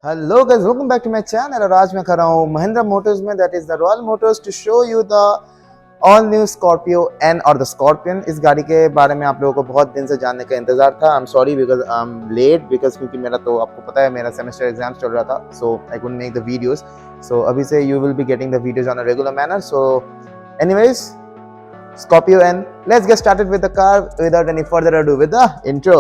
Hello guys, welcome back to my channel. और आज मैं खड़ा हूँ महिंद्रा मोटर्स में, that is the Royal Motors, to show you the all new Scorpio N और द स्कॉर्पियन। इस गाड़ी के बारे में आप लोगों को बहुत दिन से जानने का इंतजार था। I am sorry because I am late, because क्योंकि मेरा तो आपको पता है मेरा सेमेस्टर एग्जाम चल रहा था, so I couldn't make the videos. So अभी से you will be getting the videos on a regular manner. So anyways, Scorpio N, let's get started with the car without any further ado with the intro.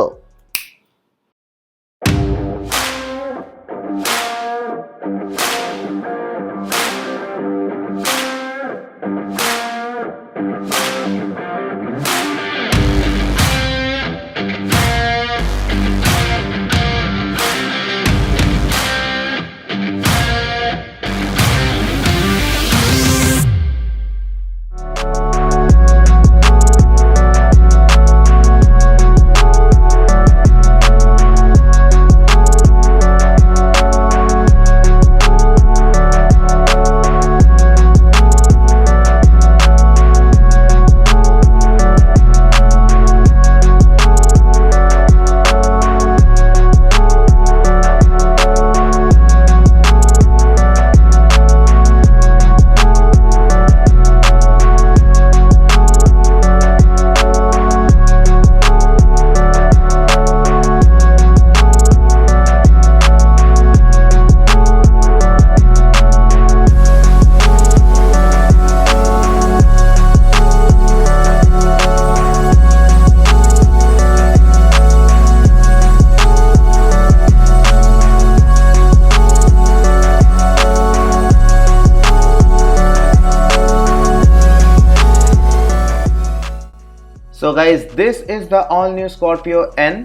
So guys, this is the all new Scorpio N.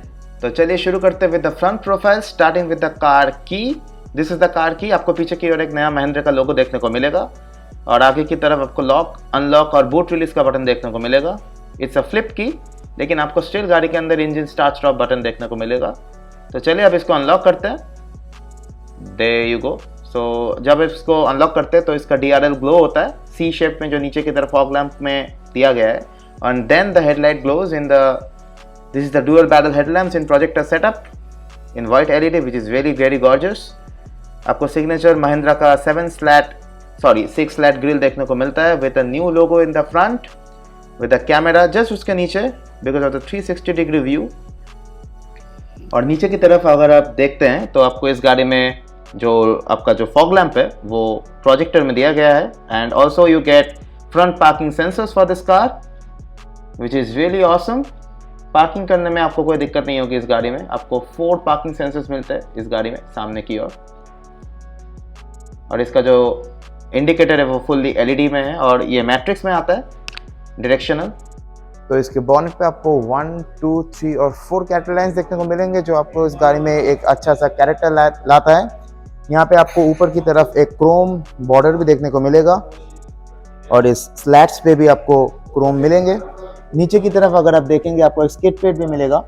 तो चलिए शुरू करते हैं with the front profile, starting with the car की। This is the car की। आपको पीछे की ओर एक नया महिंद्रा का लोगो देखने को मिलेगा और आगे की तरफ आपको लॉक, अनलॉक और बूट रिलीज का बटन देखने को मिलेगा। इट्स अ फ्लिप की, लेकिन आपको स्टिल गाड़ी के अंदर इंजन स्टार्ट स्टॉप बटन देखने को मिलेगा। तो चलिए अब इसको अनलॉक करते हैं। देयर यू गो। सो जब इसको अनलॉक करते हैं तो इसका DRL ग्लो होता है सी शेप में, जो नीचे की तरफ फॉग लैंप में दिया गया है। And then the headlight glows in this is the dual barrel headlamps in projector setup in white LED, which is very gorgeous. आपको सिग्नेचर महिंद्रा का 6 स्लैट ग्रिल देखने को मिलता है with a new logo in the front with a camera just उसके नीचे because of the 360 degree view। और नीचे की तरफ अगर आप देखते हैं तो आपको इस गाड़ी में जो आपका जो फॉग लैंप है वो प्रोजेक्टर में दिया गया है। And also you get front parking sensors for this car which is really awesome। Parking करने में आपको कोई दिक्कत नहीं होगी। इस गाड़ी में आपको 4 पार्किंग सेंसर्स मिलते हैं इस गाड़ी में सामने की ओर। और इसका जो इंडिकेटर है वो फुल्ली LED में है और ये मैट्रिक्स में आता है, डायरेक्शनल। तो इसके बॉनेट पे आपको 1, 2, 3 और 4 कैरेक्टर लाइन्स देखने को मिलेंगे, जो आपको इस गाड़ी में एक अच्छा सा कैरेक्टर लाता है। यहाँ पे आपको ऊपर की तरफ एक क्रोम बॉर्डर भी देखने को मिलेगा और इस स्लैट्स पे भी आपको क्रोम मिलेंगे। नीचे की तरफ अगर आप देखेंगे आपको एक स्किड पेड भी मिलेगा,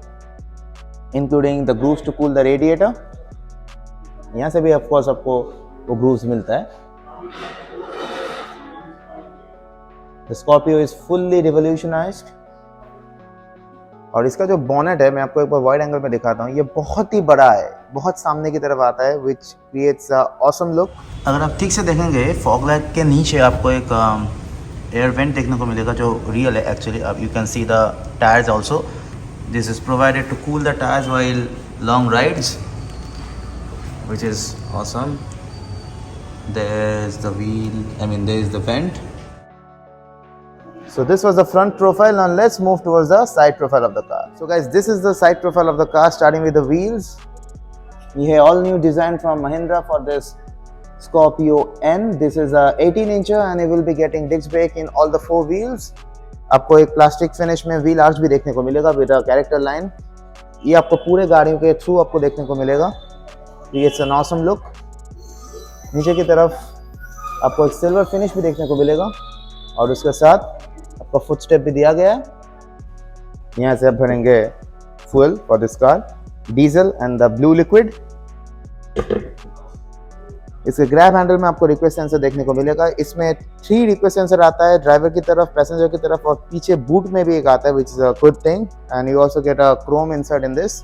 including the grooves to cool the radiator. यहाँ से भी ऑफ कोर्स आपको वो ग्रूव्स मिलता है। The Scorpio is fully revolutionised. और इसका जो बॉनेट है मैं आपको एक बार वाइड एंगल में दिखाता हूँ। ये बहुत ही बड़ा है, बहुत सामने की तरफ आता है, which creates a awesome look. अगर आप ठीक से देखेंगे फॉग लाइट के नीचे आपको एक एयर वेंट देखने को मिलेगा जो रियल है एक्चुअली। अब you can see the tyres also. This is provided to cool the tyres while long rides, which is awesome. There's the wheel, there's the vent. So this was the front profile. Now let's move towards the side profile of the car. So guys, this is the side profile of the car, starting with the wheels. We have all new design from Mahindra for this Scorpio N. This is a 18-incher and it will be getting disc brake in all the 4 wheels. आपको एक plastic finish में wheel arch भी देखने को मिलेगा with a character line. ये आपको पूरे गाड़ियों के थ्रू आपको देखने को मिलेगा। It's an awesome look. नीचे की तरफ आपको एक सिल्वर फिनिश भी देखने को मिलेगा और उसके साथ आपका फुट स्टेप भी दिया गया है। यहाँ से आप भरेंगे fuel for this car, diesel and the blue liquid. इसके ग्रैब हैंडल में आपको रिक्वेस्ट सेंसर देखने को मिलेगा। इसमें 3 रिक्वेस्ट सेंसर आता है, ड्राइवर की तरफ, पैसेंजर की तरफ और पीछे बूट में भी एक आता है, which is a good thing. And you also get a Chrome insert in this.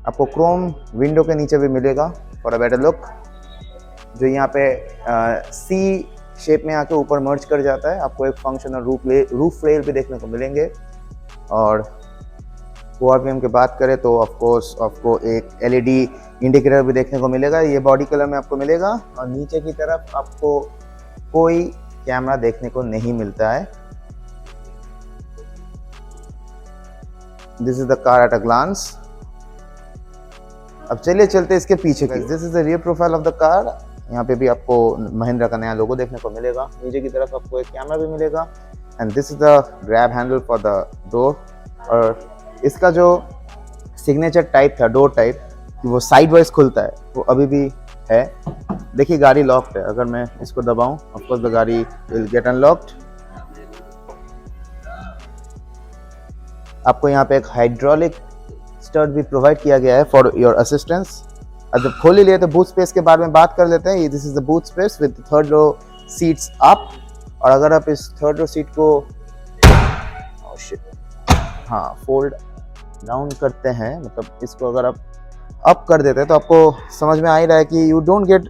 आपको क्रोम विंडो के नीचे भी मिलेगा फॉर अ बेटर लुक, जो यहाँ पे सी शेप में आके ऊपर मर्ज कर जाता है। आपको एक फंक्शनल रूफ रेल भी देखने को मिलेंगे। और ORVM की बात करें तो ऑफ कोर्स आपको एक LED इंडिकेटर भी देखने को मिलेगा। ये बॉडी कलर में आपको मिलेगा। और नीचे की तरफ आपको कोई कैमरा देखने को नहीं मिलता है। This is the car at a glance. अब चलिए चलते इसके पीछे की। This is the rear profile of the car. यहाँ पे भी आपको महिंद्रा का नया लोगो देखने को मिलेगा। नीचे की तरफ आपको एक कैमरा भी मिलेगा। And this is the grab handle for the door. और इसका जो सिग्नेचर टाइप था, डोर टाइप, वो साइड वाइज खुलता है, वो अभी भी है। देखिए गाड़ी लॉक्ड है। अगर मैं इसको दबाऊं, ऑफ कोर्स द गाड़ी विल गेट अनलॉक्ड। आपको यहाँ पे एक हाइड्रोलिक स्टड भी प्रोवाइड किया गया है फॉर योर असिस्टेंस। अब जब खोल ही लिए तो बूथ स्पेस के बारे में बात कर लेते हैं। This is the boot space with third row seats up. और अगर आप इस थर्ड रो सीट को फोल्ड डाउन करते हैं, मतलब इसको अगर आप अप कर देते हैं, तो आपको समझ में आ ही रहा है कि यू डोंट गेट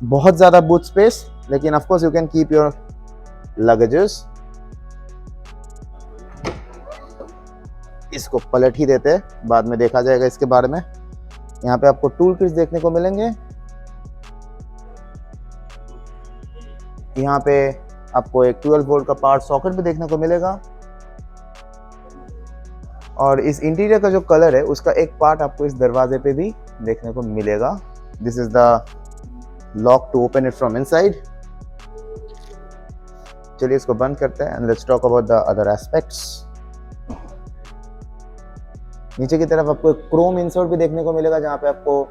बहुत ज़्यादा बूथ स्पेस, लेकिन of course you can keep your luggages. इसको पलट ही देते हैं, बाद में देखा जाएगा इसके बारे में। यहाँ पे आपको टूल किट्स देखने को मिलेंगे। यहाँ पे आपको एक 12 वोल्ट का पावर सॉकेट भी देखने को मिलेगा। और इस इंटीरियर का जो कलर है, उसका एक पार्ट आपको इस दरवाजे पे भी देखने को मिलेगा। This is the lock to open it from inside. चलिए इसको बंद करते हैं and let's talk about the other aspects. नीचे की तरफ आपको एक क्रोम इंसर्ट भी देखने को मिलेगा, जहाँ पे आपको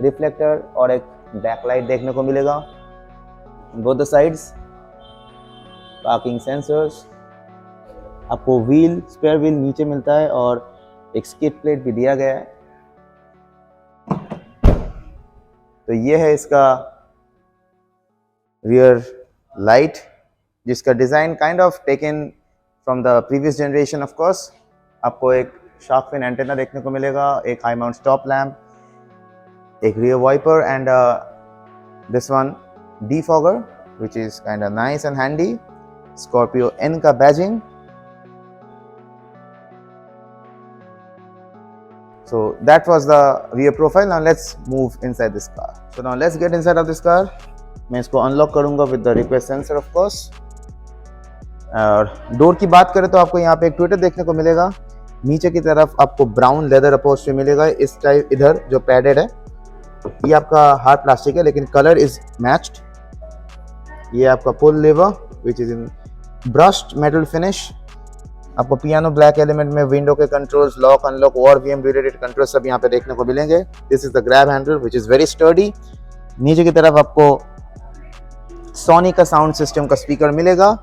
रिफ्लेक्टर और एक बैकलाइट देखने को मिलेगा both the sides. Parking sensors, आपको व्हील, स्पेयर व्हील नीचे मिलता है और एक स्किड प्लेट भी दिया गया है। तो ये है इसका रियर लाइट, जिसका design kind of taken from the previous generation. Of course आपको एक शार्क फिन एंटेना देखने को मिलेगा, एक हाई माउंट स्टॉप लैम्प, एक rear wiper and this one defogger, which is kind of nice and handy. Scorpio N का badging. So that was the rear profile. Now let's move inside this car. So now let's get inside of this car. मैं इसको unlock करूंगा with the request sensor of course. और door की बात करें तो आपको यहाँ पे एक ट्विटर देखने को मिलेगा। नीचे की तरफ आपको ब्राउन लेदर अपहोल्स्ट्री मिलेगा। इस टाइप इधर जो पैडेड है ये आपका हार्ड प्लास्टिक है, लेकिन कलर इज मैच्ड। ये आपका pull lever which is in brushed metal finish. आपको पियानो ब्लैक एलिमेंट में विंडो के controls, lock unlock, ORVM related control सब यहाँ पे देखने को मिलेंगे। This is the grab handle which is very sturdy. नीचे की तरफ आपको सोनी का साउंड सिस्टम का स्पीकर मिलेगा।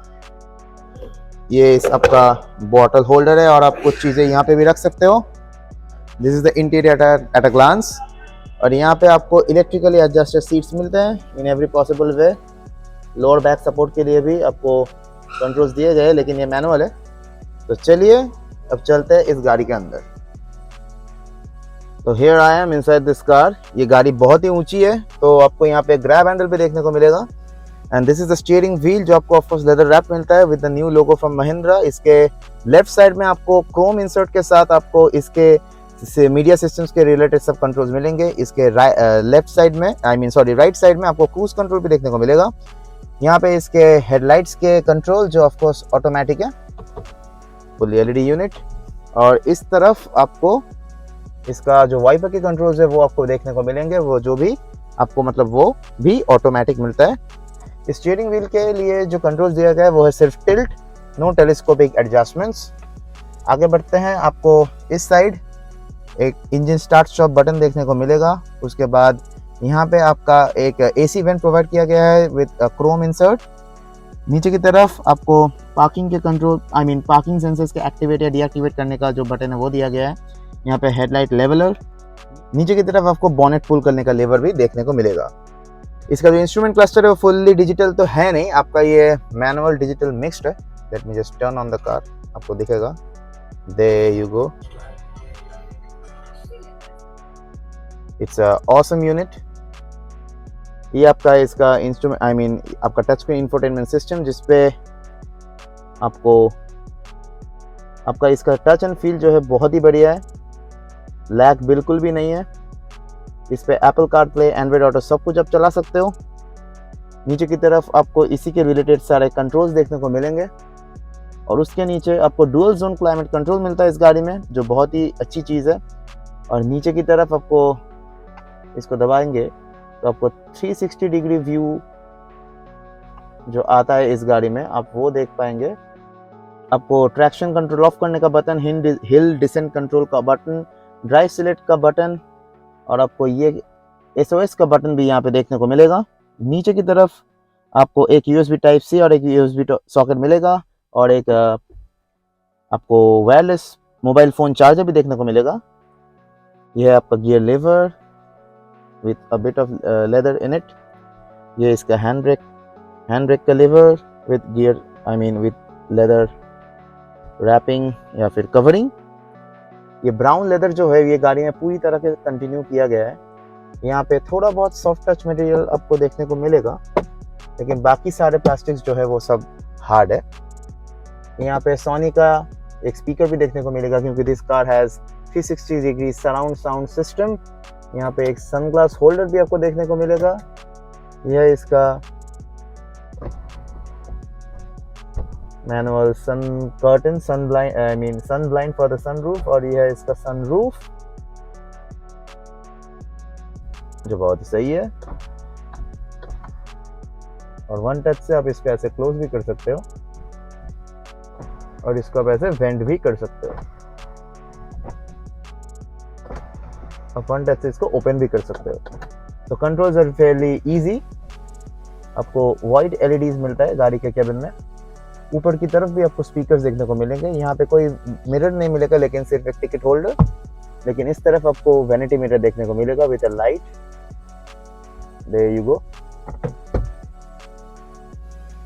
ये आपका बॉटल होल्डर है और आप कुछ चीज़ें यहाँ पे भी रख सकते हो। This is the interior at a glance. और यहाँ पे आपको इलेक्ट्रिकली एडजस्टेड सीट्स मिलते हैं in every possible way. Lower back support के लिए भी आपको कंट्रोल्स दिए गए, लेकिन ये मैनुअल है। तो चलिए अब चलते हैं इस गाड़ी के अंदर। तो here I am inside this car. ये गाड़ी बहुत ही ऊंची है, तो आपको यहाँ पे ग्रैब हैंडल भी देखने को मिलेगा। And this is the steering wheel जो आपको ऑफ कोर्स लेदर रैप मिलता है with the new logo from Mahindra. इसके लेफ्ट साइड में आपको क्रोम इंसर्ट के साथ आपको इसके मीडिया सिस्टम्स के रिलेटेड सब कंट्रोल्स मिलेंगे। इसके लेफ्ट साइड में राइट साइड में आपको क्रूज कंट्रोल भी देखने को मिलेगा। यहाँ पे इसके हेडलाइट्स के कंट्रोल जो ऑफ कोर्स ऑटोमेटिक है, फुली LED यूनिट। और इस तरफ आपको इसका जो वाइपर के कंट्रोल्स है वो आपको देखने को मिलेंगे, वो जो भी आपको मतलब वो भी ऑटोमेटिक मिलता है। स्टीयरिंग व्हील के लिए जो कंट्रोल्स दिया गया है वो है सिर्फ टिल्ट, नो टेलीस्कोपिक एडजस्टमेंट्स। आगे बढ़ते हैं, आपको इस साइड एक इंजन स्टार्ट स्टॉप बटन देखने को मिलेगा। उसके बाद यहाँ पे आपका एक AC वेंट प्रोवाइड किया गया है विद क्रोम इंसर्ट। नीचे की तरफ आपको पार्किंग के कंट्रोल पार्किंग सेंसर्स के एक्टिवेट या डीएक्टिवेट करने का जो बटन है वो दिया गया है। यहाँ पे हेडलाइट लेवलर। नीचे की तरफ आपको बॉनेट पुल करने का लेवर भी देखने को मिलेगा। इसका जो इंस्ट्रूमेंट क्लस्टर है वो फुल्ली डिजिटल तो है नहीं, आपका ये मैनुअल डिजिटल मिक्स्ड है। Let me just turn on the car, आपको दिखेगा। There you go. It's a awesome unit. ये आपका इसका इंस्ट्रूमेंट आपका टच स्क्रीन इंफोटेनमेंट सिस्टम, जिसपे आपको आपका इसका टच एंड फील जो है बहुत ही बढ़िया है, लैग बिल्कुल भी नहीं है। इस पे एप्पल कारप्ले, एंड्रॉइड ऑटो सब कुछ आप चला सकते हो। नीचे की तरफ आपको इसी के रिलेटेड सारे कंट्रोल्स देखने को मिलेंगे और उसके नीचे आपको डुअल जोन क्लाइमेट कंट्रोल मिलता है इस गाड़ी में, जो बहुत ही अच्छी चीज़ है। और नीचे की तरफ आपको इसको दबाएंगे तो आपको 360 डिग्री व्यू जो आता है इस गाड़ी में आप वो देख पाएंगे। आपको ट्रैक्शन कंट्रोल ऑफ करने का बटन, हिल डिसेंट कंट्रोल का बटन, ड्राइव सिलेक्ट का बटन और आपको ये SOS का बटन भी यहाँ पे देखने को मिलेगा। नीचे की तरफ आपको एक USB टाइप C और एक USB सॉकेट मिलेगा और एक आपको वायरलेस मोबाइल फ़ोन चार्जर भी देखने को मिलेगा। यह है आपका gear lever with a bit of leather in it. ये इसका हैंड ब्रेक का lever with gear with leather wrapping या फिर कवरिंग। ये ब्राउन लेदर जो है ये गाड़ी में पूरी तरह से कंटिन्यू किया गया है। यहाँ पे थोड़ा बहुत सॉफ्ट टच मटेरियल आपको देखने को मिलेगा, लेकिन बाकी सारे प्लास्टिक्स जो है वो सब हार्ड है। यहाँ पे सोनी का एक स्पीकर भी देखने को मिलेगा, क्योंकि this car has 360 degree surround sound system. यहाँ पे एक सनग्लास होल्डर भी आपको देखने को मिलेगा। यह इसका manual sun curtain, sun blind for the sunroof, और यह है इसका सनरूफ जो बहुत ही सही है। और वन टच से आप इसको ऐसे क्लोज भी कर सकते हो और इसको आप ऐसे वेंट भी कर सकते हो और वन टच से इसको ओपन भी कर सकते हो। तो कंट्रोल्स आर फेयरली इजी। आपको वाइट LEDs मिलता है गाड़ी के केबिन में। ऊपर की तरफ भी आपको स्पीकर्स देखने को मिलेंगे। यहाँ पे कोई मिरर नहीं मिलेगा, लेकिन सिर्फ एक टिकट होल्डर। लेकिन इस तरफ आपको वैनिटी मिरर देखने को मिलेगा with a light. There you go.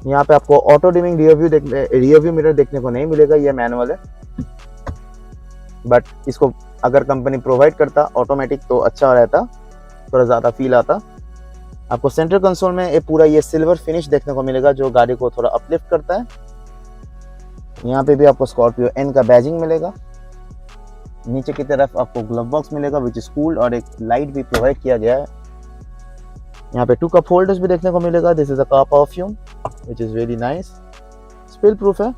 यहाँ पे आपको auto dimming rear view mirror देखने को नहीं मिलेगा, ये मैनुअल है। बट इसको अगर कंपनी प्रोवाइड करता ऑटोमेटिक तो अच्छा रहता, थोड़ा ज़्यादा फील आता। आपको सेंटर कंसोल में ये पूरा ये सिल्वर फिनिश देखने को मिलेगा, जो गाड़ी को थोड़ा अपलिफ्ट करता है। यहाँ पे भी आपको स्कॉर्पियो N का बैजिंग मिलेगा। नीचे की तरफ आपको ग्लव बॉक्स मिलेगा विच इज कूल, और एक लाइट भी प्रोवाइड किया गया है। यहाँ पे 2 कप होल्डर्स भी देखने को मिलेगा। This is a car perfume which is very nice, spill proof है।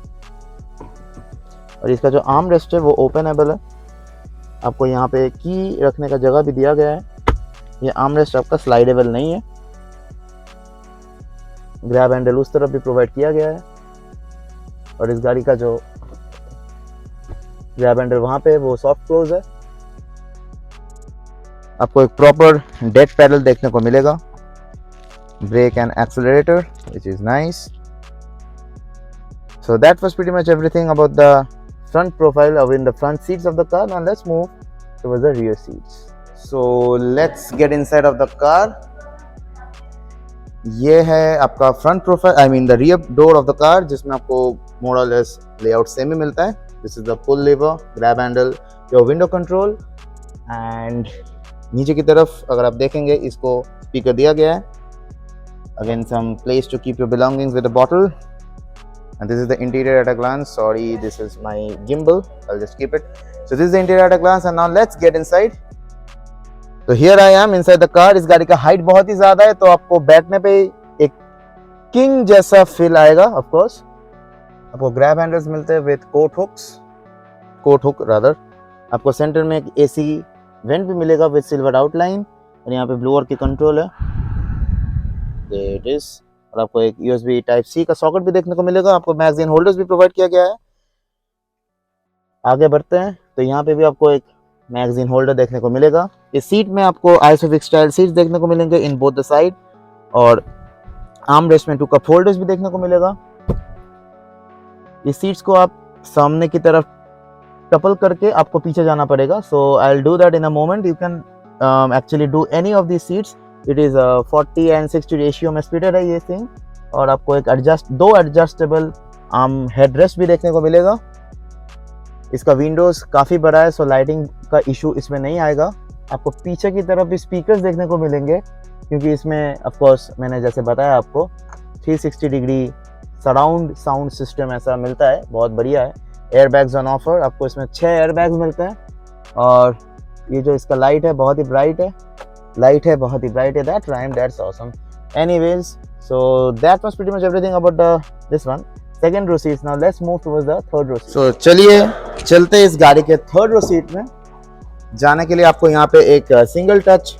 और इसका जो आर्म रेस्ट है वो ओपनेबल है। आपको यहाँ पे की रखने का जगह भी दिया गया है। ये आर्म रेस्ट आपका स्लाइडेबल नहीं है। ग्रैब हैंडल उस तरफ भी प्रोवाइड किया गया है, और इस गाड़ी का जो ग्रैब हैंडल वहाँ पे वो सॉफ्ट क्लोज है। आपको एक प्रॉपर डेड पैडल देखने को मिलेगा, brake and accelerator which is nice. So that was pretty much everything about the front profile of in the front seats of the car. Now let's move towards the rear seats. So let's get inside of the car. ये है आपका front profile the rear door of the car, जिसमें आपको मोर और less layout same ही मिलता है। This is the pull lever, grab handle, your window control, and नीचे की तरफ अगर आप देखेंगे इसको स्पीकर दिया गया है। Again some place to keep your belongings with a bottle, and this is the interior at a glance. Sorry, this is my gimbal, I will just keep it. So this is the interior at a glance, and now let's get inside. तो here I am inside the car. इस गाड़ी का height बहुत ही ज्यादा है, तो आपको बैठने पे एक किंग जैसा फील आएगा। ऑफ कोर्स आपको ग्रैब हैंडल्स मिलते हैं विद कोट हुक रादर। आपको सेंटर में एक AC वेंट भी मिलेगा विद सिल्वर आउटलाइन, और यहाँ पे ब्लोअर की कंट्रोल है। There it is. और आपको एक USB टाइप C का सॉकेट भी देखने को मिलेगा। आपको मैगजीन होल्डर्स भी प्रोवाइड किया गया है। आगे बढ़ते हैं तो यहाँ पे भी आपको एक मैगजीन होल्डर देखने को मिलेगा। इस सीट में आपको आइसोफिक्स स्टाइल सीट्स देखने को मिलेंगे इन बोथ द साइड, और आर्म रेस्ट में 2 कप होल्डर्स भी देखने को मिलेगा। इस सीट्स को आप सामने की तरफ टपल करके आपको पीछे जाना पड़ेगा। So I will do that in a moment. You can actually do any of this seats. It is 40 and 60 ratio में स्पीडर है ये थिंग। और आपको एक दो एडजस्टेबल आर्म हेडरेस्ट भी देखने को मिलेगा। इसका विंडोज काफ़ी बड़ा है, सो लाइटिंग का इशू इसमें नहीं आएगा। आपको पीछे की तरफ भी स्पीकर्स देखने को मिलेंगे, क्योंकि इसमें ऑफ कोर्स मैंने जैसे बताया आपको 360 डिग्री सराउंड साउंड सिस्टम ऐसा मिलता है, बहुत बढ़िया है। एयर बैग्स ऑन ऑफर, आपको इसमें 6 एयर बैग्स मिलते हैं। और ये जो इसका लाइट है बहुत ही ब्राइट है, that rhyme, that's awesome. Anyways, so that was pretty much everything about this one second row seat. Now let's move towards the third row seat. So चलिए चलते हैं इस गाड़ी के थर्ड रो सीट में। जाने के लिए आपको यहाँ पे एक सिंगल टच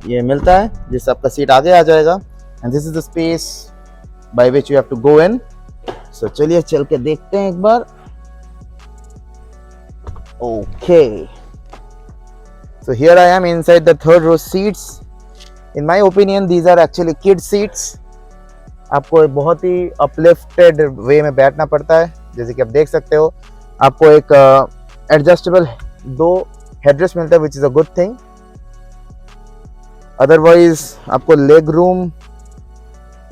ये मिलता है, जिससे आपका सीट आगे आ जाएगा, and this is the space by which you have to go in. So चलिए चल के देखते हैं एक बार। Okay, so here I am inside the third row seats. In my opinion, these are actually kid seats. आपको बहुत ही uplifted way में बैठना पड़ता है, जैसे कि आप देख सकते हो। आपको एक adjustable 2 headrest मिलता है, which is a good thing. Otherwise, आपको leg room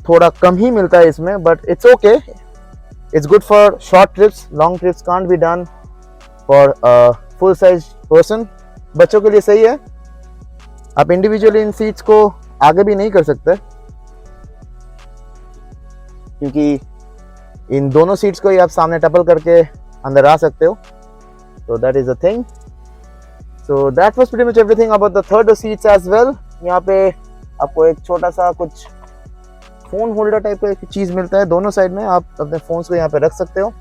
थोड़ा कम ही मिलता है इसमें, but it's okay. It's good for short trips. Long trips can't be done for a full size person. बच्चों के लिए सही है। आप इंडिविजुअली इन सीट्स को आगे भी नहीं कर सकते, क्योंकि इन दोनों सीट्स को ही आप सामने टपल करके अंदर आ सकते हो। So that is the thing. So that was pretty much everything about the third row seats as well. यहाँ पे आपको एक छोटा सा कुछ फोन होल्डर टाइप का एक चीज मिलता है दोनों साइड में, आप अपने फोन्स को यहाँ पे रख सकते हो।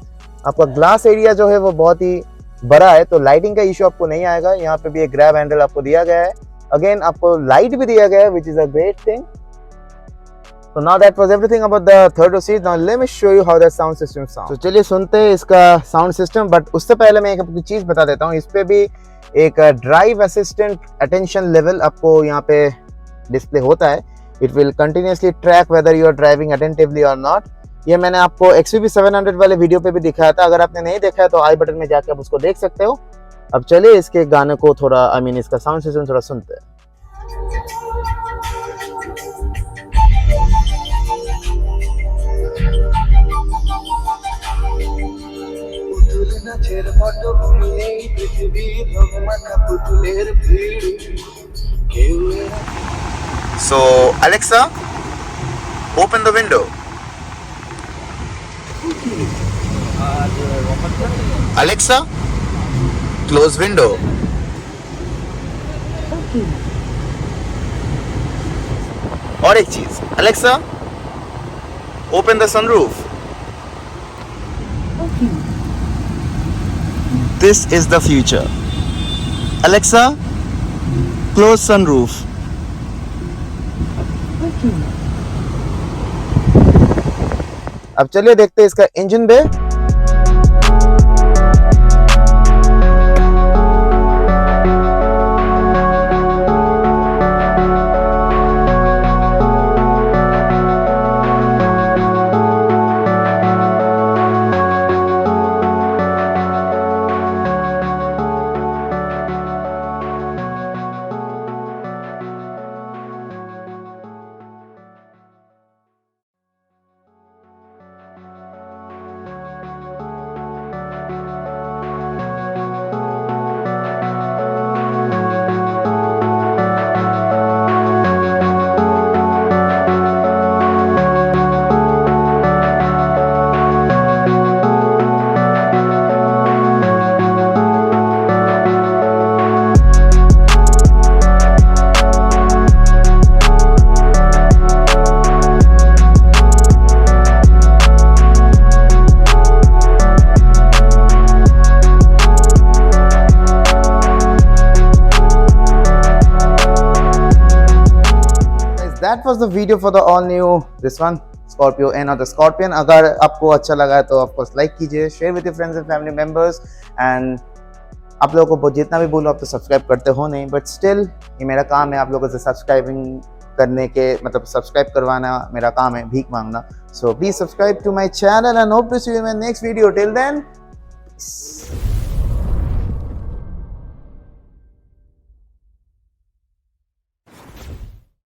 आपका ग्लास एरिया जो है वो बहुत ही बड़ा है, तो लाइटिंग का इशू आपको नहीं आएगा। यहाँ पे भी एक ग्रैब हैंडल आपको दिया गया है, अगेन आपको लाइट भी दिया गया है, which is a great thing. So now that was everything about the third row seat. Now let me show you how the sound system sounds. तो चलिए सुनते हैं इसका साउंड सिस्टम, बट उससे पहले मैं एक चीज बता देता हूँ। इस पे भी एक ड्राइव असिस्टेंट अटेंशन लेवल आपको यहाँ पे डिस्प्ले होता है। It will continuously track whether you are driving attentively और नॉट। ये मैंने आपको XUV 700 वाले वीडियो पे भी दिखाया था, अगर आपने नहीं देखा है तो आई बटन में जाके आप उसको देख सकते हो। अब चलिए इसके गाने को थोड़ा इसका साउंड सिस्टम थोड़ा सुनते हैं। So Alexa, open the window. Alexa, close window. और एक चीज, Alexa, open the sunroof. This is the future. Alexa, close sunroof. अब चलिए देखते हैं इसका engine bay. That was the video for the all new this one Scorpio N or the Scorpion. अगर आपको अच्छा लगा है तो of course like कीजिए, share with your friends and family members, and आप लोगों को जितना भी बोलो आप तो सब्सक्राइब करते हो नहीं, but still ये मेरा काम है आप लोगों से सब्सक्राइबिंग करने के, मतलब सब्सक्राइब करवाना मेरा काम है, भीख मांगना। So please subscribe to my channel and hope to see you in my next video. Till then, peace.